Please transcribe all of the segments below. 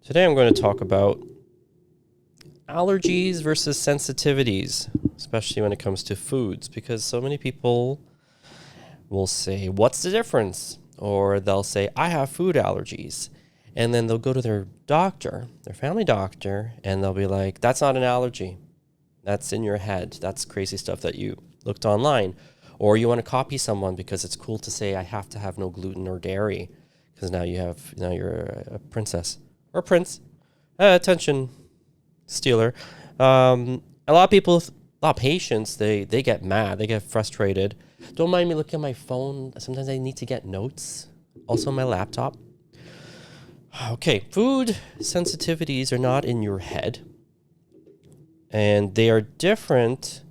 Today I'm going to talk about allergies versus sensitivities, especially when it comes to foods, because so many people will say, "What's the difference?" Or they'll say, "I have food allergies." And then they'll go to their doctor, their family doctor, and they'll be like, "That's not an allergy. That's in your head. That's crazy stuff that you looked online." Or you want to copy someone because it's cool to say, "I have to have no gluten or dairy," because now you're a princess or prince. Attention stealer. A lot of patients, they get mad, they get frustrated. Don't mind me looking at my phone. Sometimes I need to get notes. Also my laptop. Okay, food sensitivities are not in your head. And they are different.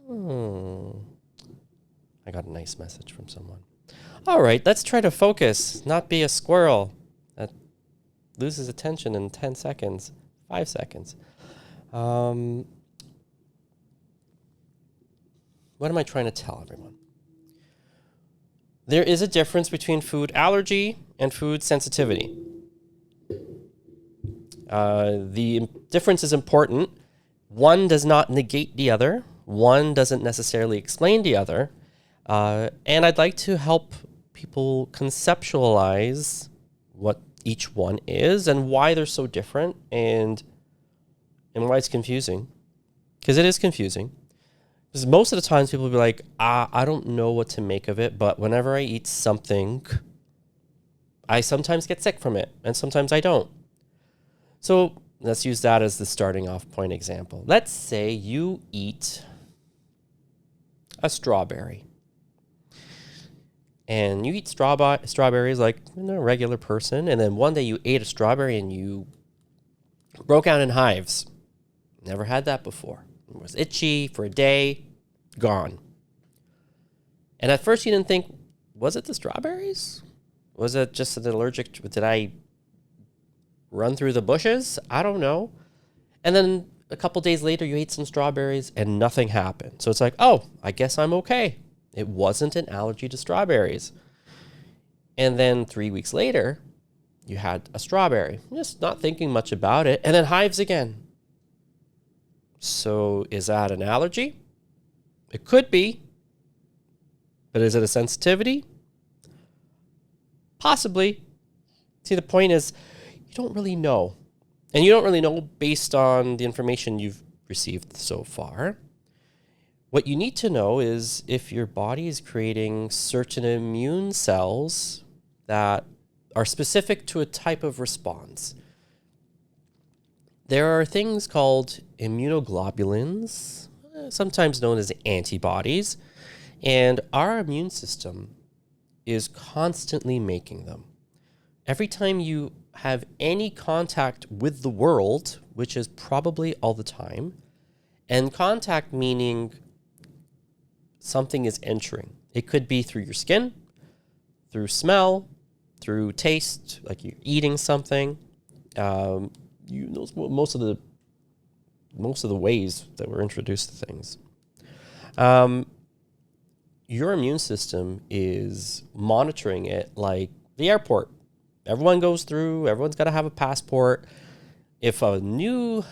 I got a nice message from someone. All right, let's try to focus, not be a squirrel that loses attention in 10 seconds, 5 seconds. What am I trying to tell everyone? There is a difference between food allergy and food sensitivity. The difference is important. One does not negate the other. One doesn't necessarily explain the other. And I'd like to help people conceptualize what each one is and why they're so different and why it's confusing. Because it is confusing. Because most of the times people will be like, I don't know what to make of it, but whenever I eat something, I sometimes get sick from it, and sometimes I don't. So let's use that as the starting off point example. Let's say you eat a strawberry. And you eat strawberries like a regular person, and then one day you ate a strawberry and you broke out in hives. Never had that before. It was itchy for a day, gone. And at first you didn't think, was it the strawberries? Was it just an allergic? Did I run through the bushes? I don't know. And then a couple days later you ate some strawberries and nothing happened. So it's like, oh, I guess I'm okay. It wasn't an allergy to strawberries. And then 3 weeks later, you had a strawberry, just not thinking much about it, and then hives again. So is that an allergy? It could be. But is it a sensitivity? Possibly. See, the point is, you don't really know. And you don't really know based on the information you've received so far. What you need to know is if your body is creating certain immune cells that are specific to a type of response. There are things called immunoglobulins, sometimes known as antibodies, and our immune system is constantly making them. Every time you have any contact with the world, which is probably all the time, and contact meaning something is entering. It could be through your skin, through smell, through taste, like you're eating something. Most of the ways that we're introduced to things. Your immune system is monitoring it like the airport. Everyone goes through. Everyone's got to have a passport. If a new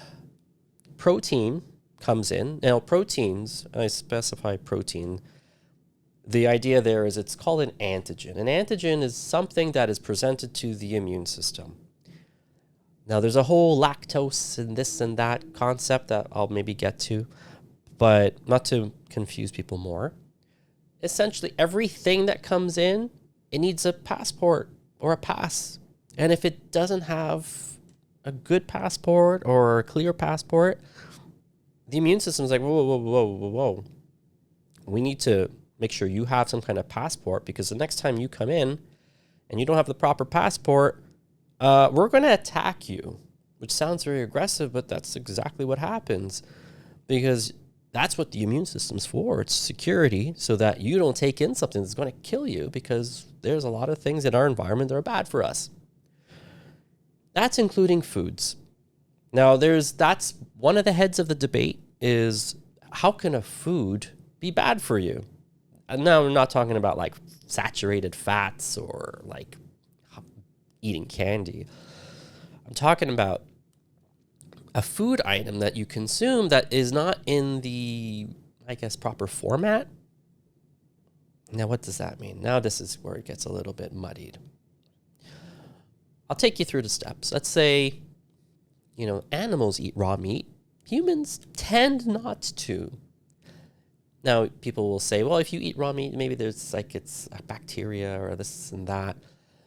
protein comes in. Now, proteins, I specify protein. The idea there is it's called an antigen. An antigen is something that is presented to the immune system. Now, there's a whole lactose and this and that concept that I'll maybe get to, but not to confuse people more. Essentially, everything that comes in, it needs a passport or a pass. And if it doesn't have a good passport or a clear passport, the immune system is like, whoa. We need to make sure you have some kind of passport because the next time you come in and you don't have the proper passport, we're going to attack you, which sounds very aggressive, but that's exactly what happens because that's what the immune system's for. It's security so that you don't take in something that's going to kill you because there's a lot of things in our environment that are bad for us. That's including foods. Now, that's one of the heads of the debate is how can a food be bad for you? And now I'm not talking about like saturated fats or like eating candy. I'm talking about a food item that you consume that is not in the, I guess, proper format. Now, what does that mean? Now, this is where it gets a little bit muddied. I'll take you through the steps. Let's say, animals eat raw meat. Humans tend not to. Now, people will say, well, if you eat raw meat, maybe there's it's a bacteria or this and that.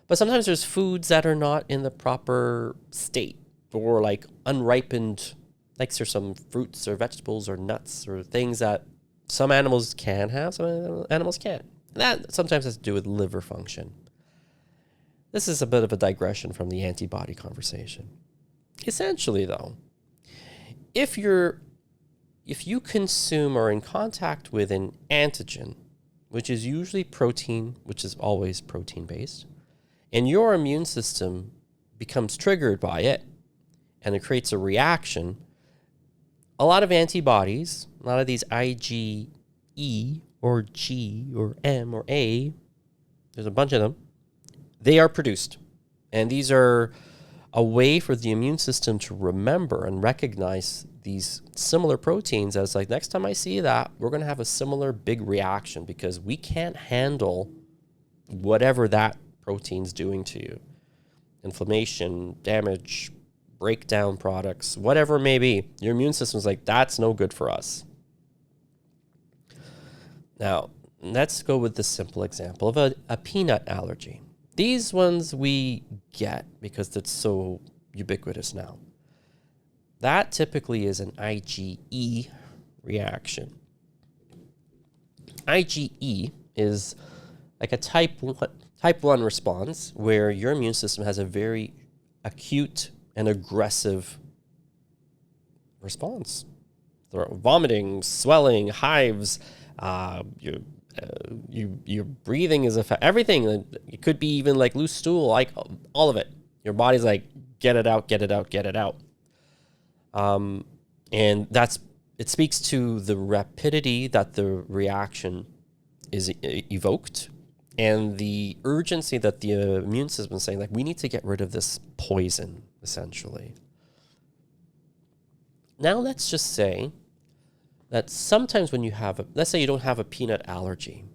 But sometimes there's foods that are not in the proper state or unripened, there's some fruits or vegetables or nuts or things that some animals can have, some animals can't. That sometimes has to do with liver function. This is a bit of a digression from the antibody conversation. Essentially, though, if you consume or are in contact with an antigen, which is usually protein, which is always protein-based, and your immune system becomes triggered by it, and it creates a reaction, a lot of antibodies, a lot of these IgE or G or M or A, there's a bunch of them, they are produced. And these are a way for the immune system to remember and recognize these similar proteins as next time I see that, we're going to have a similar big reaction because we can't handle whatever that protein's doing to you. Inflammation, damage, breakdown products, whatever it may be. Your immune system's that's no good for us. Now, let's go with the simple example of a peanut allergy. These ones we get because it's so ubiquitous now. That typically is an IgE reaction. IgE is a type 1 response where your immune system has a very acute and aggressive response. Vomiting, swelling, hives, your breathing is affected. Everything. It could be even loose stool, all of it. Your body's get it out, get it out, get it out. And it speaks to the rapidity that the reaction is evoked and the urgency that the immune system is saying, we need to get rid of this poison, essentially. Now, let's just say that sometimes when you have let's say you don't have a peanut allergy.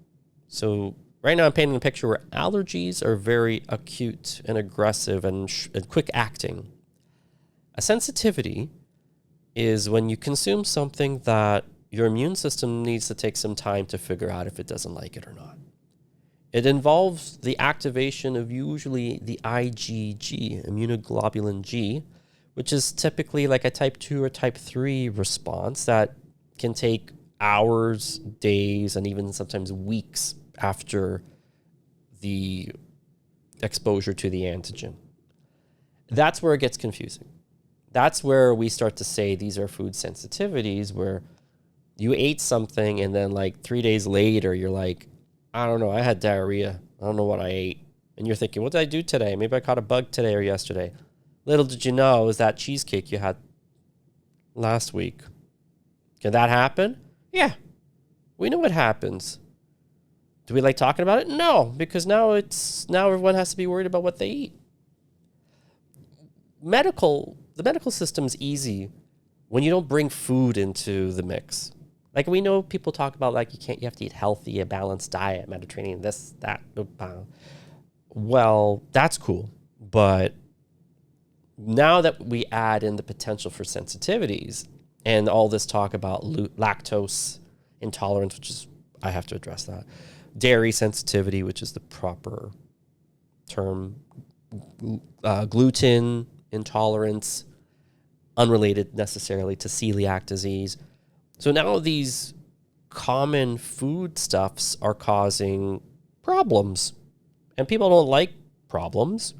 So right now I'm painting a picture where allergies are very acute and aggressive and quick acting. A sensitivity is when you consume something that your immune system needs to take some time to figure out if it doesn't like it or not. It involves the activation of usually the IgG, immunoglobulin G, which is typically a type 2 or type 3 response that can take hours, days, and even sometimes weeks after the exposure to the antigen. That's where it gets confusing. That's where we start to say these are food sensitivities, where you ate something and then 3 days later, you're I don't know, I had diarrhea. I don't know what I ate. And you're thinking, what did I do today? Maybe I caught a bug today or yesterday. Little did you know it was that cheesecake you had last week. Can that happen? Yeah. We know what happens. Do we like talking about it? No, because now everyone has to be worried about what they eat. The medical system's easy when you don't bring food into the mix. We know people talk about you have to eat healthy, a balanced diet, Mediterranean, this, that. Well, that's cool. But now that we add in the potential for sensitivities and all this talk about lactose intolerance, which is, I have to address that, dairy sensitivity, which is the proper term, gluten intolerance, unrelated necessarily to celiac disease. So now these common foodstuffs are causing problems, and people don't like problems.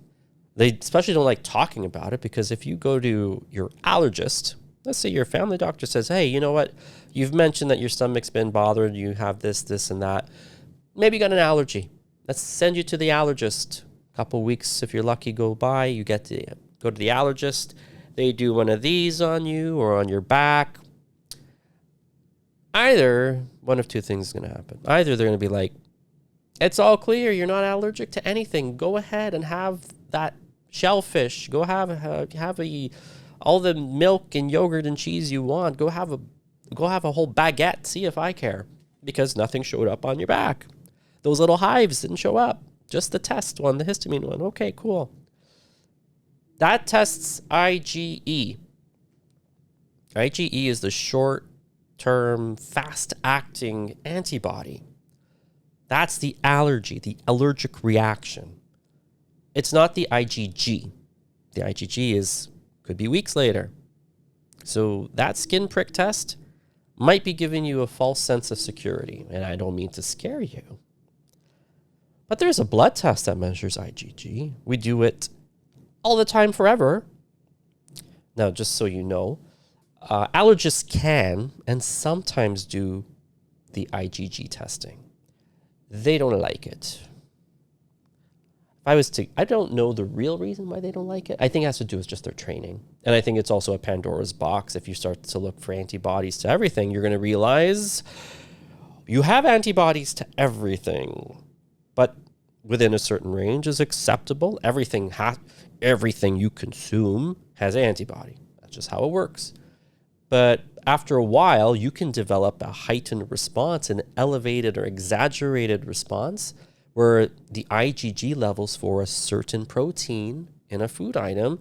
They especially don't like talking about it, because if you go to your allergist, let's say your family doctor says, hey, you know what? You've mentioned that your stomach's been bothered. You have this, and that. Maybe you got an allergy. Let's send you to the allergist. A couple weeks, if you're lucky, go by. You get to go to the allergist. They do one of these on you or on your back. Either one of two things is going to happen. Either they're going to be like, it's all clear. You're not allergic to anything. Go ahead and have that shellfish. Go have all the milk and yogurt and cheese you want. Go have a whole baguette. See if I care, because nothing showed up on your back. Those little hives didn't show up. Just the test one, the histamine one. Okay, cool. That tests IgE. IgE is the short-term, fast-acting antibody. That's the allergy, the allergic reaction. It's not the IgG. The IgG could be weeks later. So that skin prick test might be giving you a false sense of security. And I don't mean to scare you. But there's a blood test that measures IgG. We do it all the time, forever. Now, just so you know, allergists can and sometimes do the IgG testing. They don't like it. I don't know the real reason why they don't like it. I think it has to do with just their training. And I think it's also a Pandora's box. If you start to look for antibodies to everything, you're going to realize you have antibodies to everything, but within a certain range is acceptable. Everything you consume has an antibody. That's just how it works. But after a while, you can develop a heightened response, an elevated or exaggerated response, where the IgG levels for a certain protein in a food item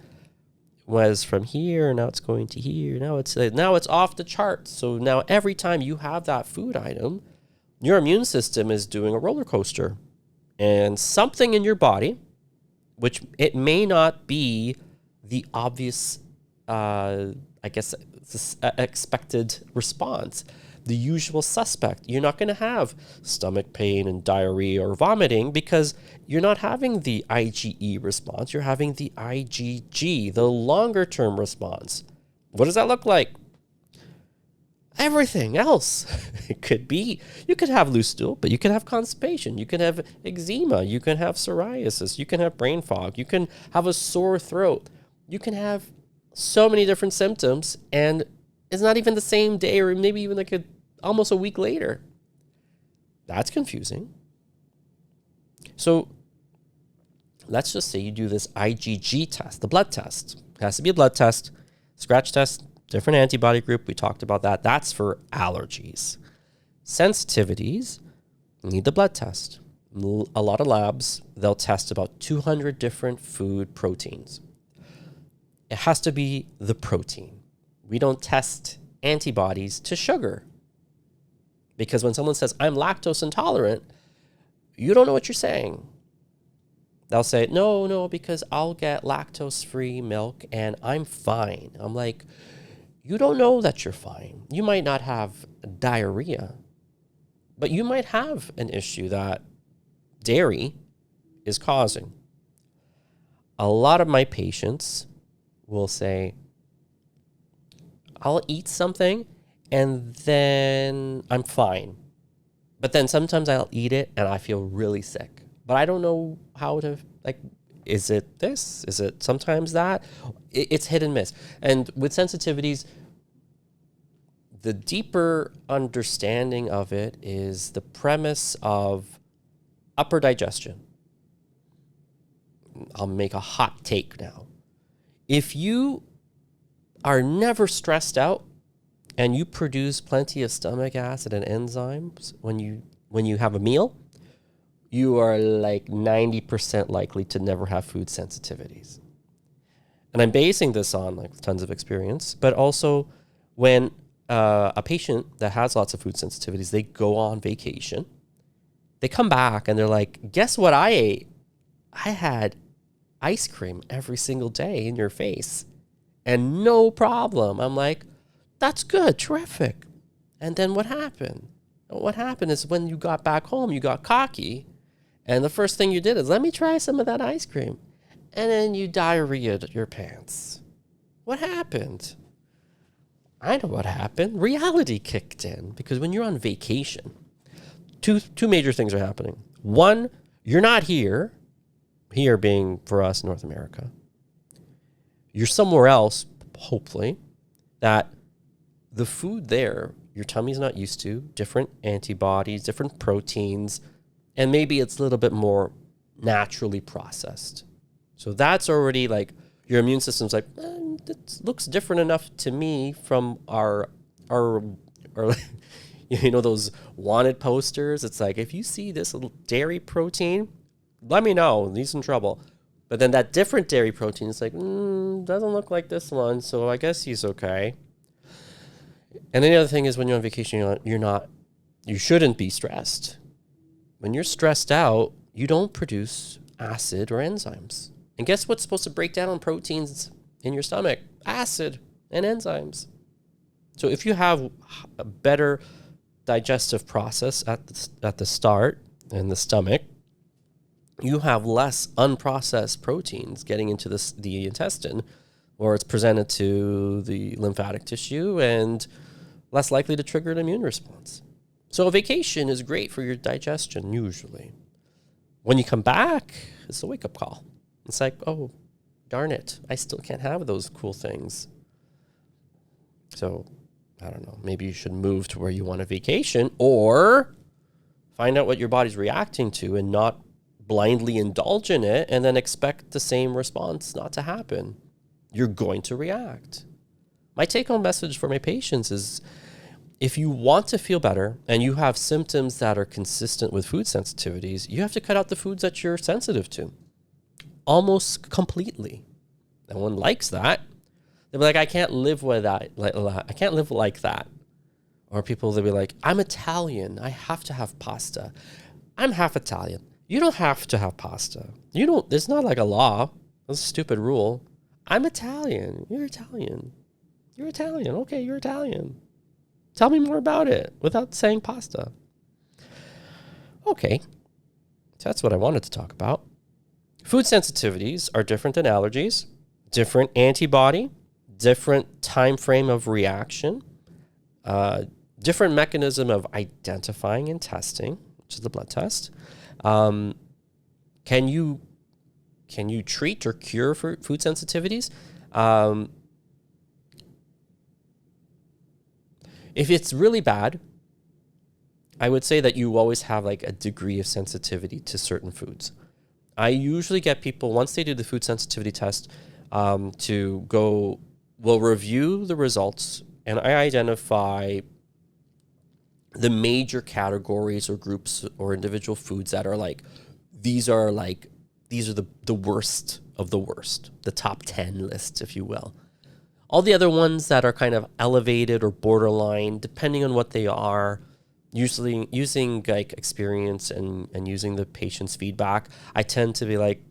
was from here, now it's going to here, now it's off the chart. So now every time you have that food item, your immune system is doing a roller coaster. And something in your body, which it may not be the obvious, expected response, the usual suspect. You're not going to have stomach pain and diarrhea or vomiting because you're not having the IgE response. You're having the IgG, the longer term response. What does that look like? Everything else. It could be, you could have loose stool, but you can have constipation. You can have eczema. You can have psoriasis. You can have brain fog. You can have a sore throat. You can have so many different symptoms, and it's not even the same day, or maybe even almost a week later. That's confusing. So let's just say you do this IgG test, the blood test. It has to be a blood test, scratch test, different antibody group. We talked about that. That's for allergies. Sensitivities need the blood test. A lot of labs, they'll test about 200 different food proteins. It has to be the protein. We don't test antibodies to sugar. Because when someone says, I'm lactose intolerant, you don't know what you're saying. They'll say, no, because I'll get lactose-free milk and I'm fine. I'm like, you don't know that you're fine. You might not have diarrhea, but you might have an issue that dairy is causing. A lot of my patients will say, I'll eat something and then I'm fine. But then sometimes I'll eat it and I feel really sick. But I don't know how to, is it this? Is it sometimes that? It's hit and miss. And with sensitivities, the deeper understanding of it is the premise of upper digestion. I'll make a hot take now. If you are never stressed out and you produce plenty of stomach acid and enzymes when you have a meal, you are 90% likely to never have food sensitivities. And I'm basing this on tons of experience, but also when a patient that has lots of food sensitivities, they go on vacation, they come back and they're like, guess what I ate? I had ice cream every single day in your face and no problem. I'm like, that's good, terrific. And then what happened? What happened is when you got back home, you got cocky. And the first thing you did is, let me try some of that ice cream. And then you diarrheaed your pants. What happened? I know what happened. Reality kicked in. Because when you're on vacation, two major things are happening. One, you're not here being for us North America. You're somewhere else, hopefully, that the food there, your tummy's not used to, different antibodies, different proteins, and maybe it's a little bit more naturally processed. So that's already like your immune system's like, it looks different enough to me from our those wanted posters. It's like, if you see this little dairy protein, let me know. He's in trouble. But then that different dairy protein is like, doesn't look like this one, so I guess he's okay. And then the other thing is, when you're on vacation, you shouldn't be stressed. When you're stressed out, you don't produce acid or enzymes. And guess what's supposed to break down proteins in your stomach? Acid and enzymes. So if you have a better digestive process at the start in the stomach, you have less unprocessed proteins getting into the intestine, or it's presented to the lymphatic tissue and less likely to trigger an immune response. So a vacation is great for your digestion, usually. When you come back, it's a wake-up call. It's like, oh, darn it, I still can't have those cool things. So, I don't know, maybe you should move to where you want a vacation, or find out what your body's reacting to and not blindly indulge in it and then expect the same response not to happen. You're going to react. My take-home message for my patients is, if you want to feel better and you have symptoms that are consistent with food sensitivities, you have to cut out the foods that you're sensitive to almost completely. No one likes that. They'll be like, I can't live with that. I can't live like that. Or people, they'll be like, I'm Italian. I have to have pasta. I'm half Italian. You don't have to have pasta. It's not like a law. It's a stupid rule. I'm Italian. You're Italian. You're Italian. Okay, you're Italian. Tell me more about it without saying pasta. Okay. So that's what I wanted to talk about. Food sensitivities are different than allergies, different antibody, different time frame of reaction, different mechanism of identifying and testing, which is the blood test. Can you treat or cure for food sensitivities? If it's really bad, I would say that you always have like a degree of sensitivity to certain foods. I usually get people, once they do the food sensitivity test, we'll review the results, and I identify the major categories or groups or individual foods that are like, these are the worst of the worst, the top 10 lists, if you will. All the other ones that are kind of elevated or borderline, depending on what they are, usually using like experience and using the patient's feedback, I tend to be like,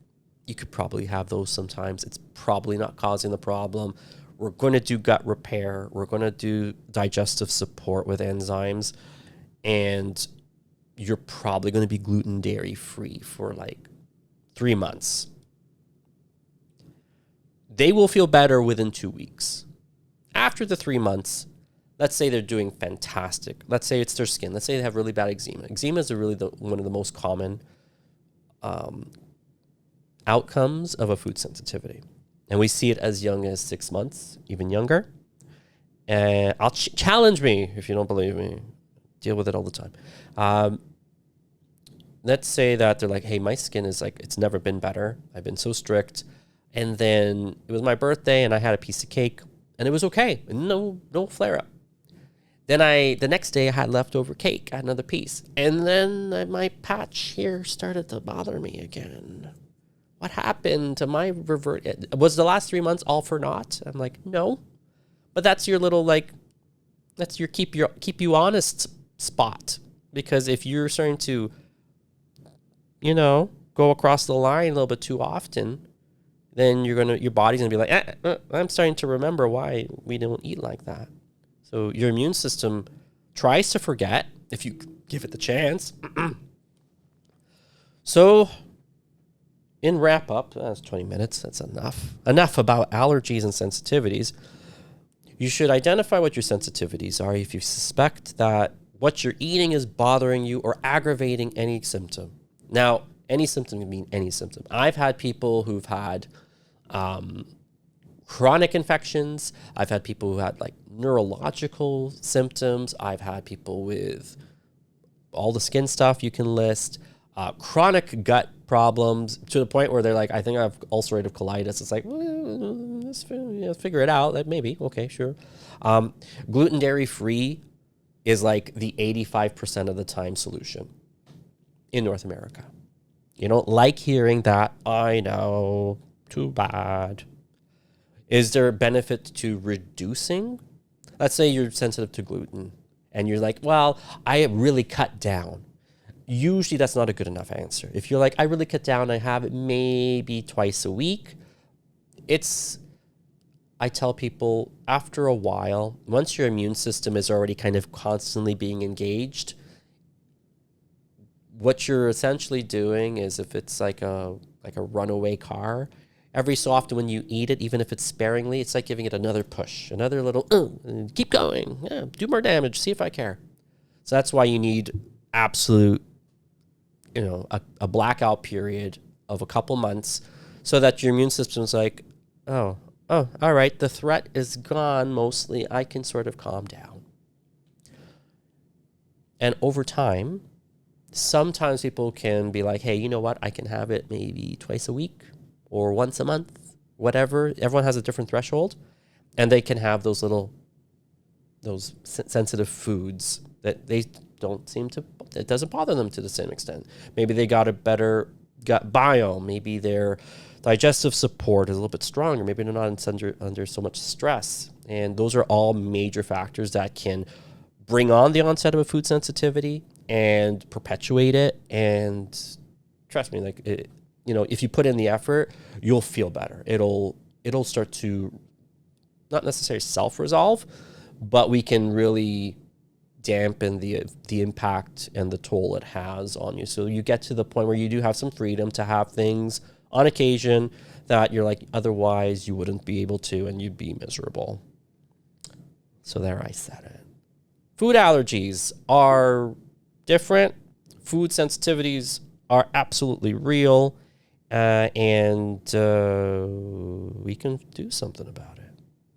you could probably have those sometimes. It's probably not causing the problem. We're going to do gut repair. We're going to do digestive support with enzymes. And you're probably going to be gluten dairy free for like 3 months. They will feel better within 2 weeks. After the 3 months, let's say they're doing fantastic. Let's say it's their skin. Let's say they have really bad eczema. Eczema is one of the most common outcomes of a food sensitivity. And we see it as young as 6 months, even younger. And challenge me if you don't believe me. Deal with it all the time. Let's say that they're like, hey, my skin is like, it's never been better. I've been so strict. And then it was my birthday and I had a piece of cake and it was okay. No flare up. Then the next day I had leftover cake, I had another piece. And then my patch here started to bother me again. What happened to my was the last 3 months all for naught? I'm like, no. But that's your little that's your keep you honest spot. Because if you're starting to, go across the line a little bit too often, then your body's gonna be like, I'm starting to remember why we don't eat like that. So your immune system tries to forget if you give it the chance. So in wrap up, that's 20 minutes. That's enough. Enough about allergies and sensitivities. You should identify what your sensitivities are if you suspect that what you're eating is bothering you or aggravating any symptom. Now, any symptom can mean any symptom. I've had people who've had chronic infections. I've had people who had like neurological symptoms. I've had people with all the skin stuff you can list, chronic gut problems to the point where they're like, I think I have ulcerative colitis. It's like, let's figure it out. Like, maybe. Okay, sure. Gluten dairy free is like the 85% of the time solution in North America. You don't like hearing that. I know. Too bad. Is there a benefit to reducing? Let's say you're sensitive to gluten and you're like, well, I really cut down. Usually that's not a good enough answer. If you're like, I really cut down, I have it maybe twice a week. I tell people after a while, once your immune system is already kind of constantly being engaged, what you're essentially doing is, if it's like a runaway car, every so often when you eat it, even if it's sparingly, it's like giving it another push, another little, keep going, yeah, do more damage, see if I care. So that's why you need absolute, a blackout period of a couple months so that your immune system's like, oh, all right, the threat is gone mostly. I can sort of calm down. And over time, sometimes people can be like, hey, you know what? I can have it maybe twice a week or once a month, whatever. Everyone has a different threshold. And they can have those sensitive foods that they don't seem to, it doesn't bother them to the same extent. Maybe they got a better gut biome. Maybe their digestive support is a little bit stronger. Maybe they're not under so much stress. And those are all major factors that can bring on the onset of a food sensitivity and perpetuate it. And trust me, if you put in the effort, you'll feel better. It'll start to not necessarily self-resolve, but we can really dampen the impact and the toll it has on you. So you get to the point where you do have some freedom to have things on occasion that you're like, otherwise you wouldn't be able to, and you'd be miserable. So there, I said it. Food allergies are different. Food sensitivities are absolutely real, and we can do something about it.